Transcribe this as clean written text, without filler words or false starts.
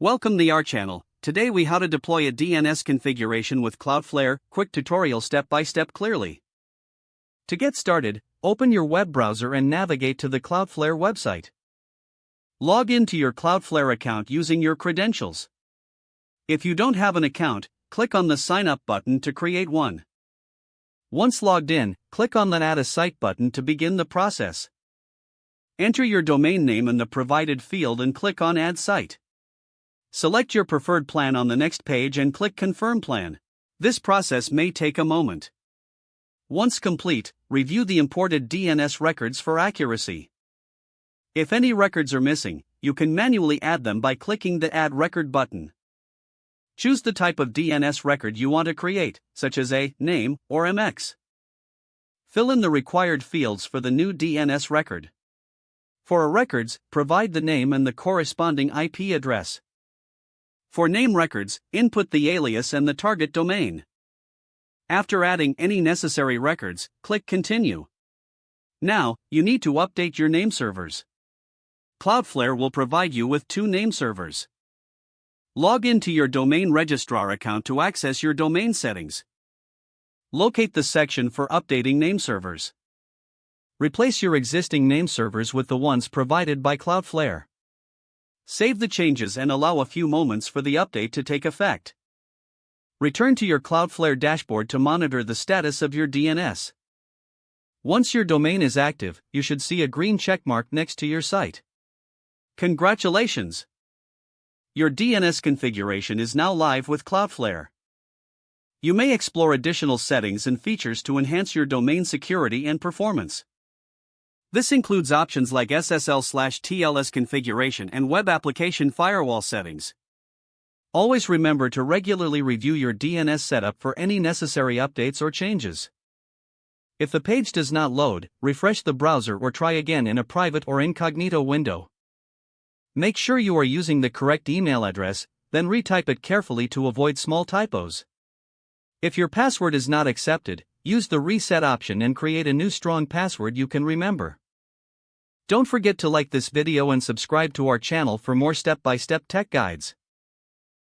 Welcome to our channel. Today we how to deploy a DNS configuration with Cloudflare, quick tutorial step by step clearly. To get started, open your web browser and navigate to the Cloudflare website. Log into your Cloudflare account using your credentials. If you don't have an account, click on the sign up button to create one. Once logged in, click on the Add a Site button to begin the process. Enter your domain name in the provided field and click on Add Site. Select your preferred plan on the next page and click Confirm Plan. This process may take a moment. Once complete, review the imported DNS records for accuracy. If any records are missing, you can manually add them by clicking the Add Record button. Choose the type of DNS record you want to create, such as a name or MX. Fill in the required fields for the new DNS record. For a records, provide the name and the corresponding IP address. For name records, input the alias and the target domain. After adding any necessary records, click Continue. Now, you need to update your name servers. Cloudflare will provide you with 2 name servers. Log into your domain registrar account to access your domain settings. Locate the section for updating name servers. Replace your existing name servers with the ones provided by Cloudflare. Save the changes and allow a few moments for the update to take effect. Return to your Cloudflare dashboard to monitor the status of your DNS. Once your domain is active, you should see a green checkmark next to your site. Congratulations! Your DNS configuration is now live with Cloudflare. You may explore additional settings and features to enhance your domain security and performance. This includes options like SSL/TLS configuration and web application firewall settings. Always remember to regularly review your DNS setup for any necessary updates or changes. If the page does not load, refresh the browser or try again in a private or incognito window. Make sure you are using the correct email address, then retype it carefully to avoid small typos. If your password is not accepted, use the reset option and create a new strong password you can remember. Don't forget to like this video and subscribe to our channel for more step-by-step tech guides.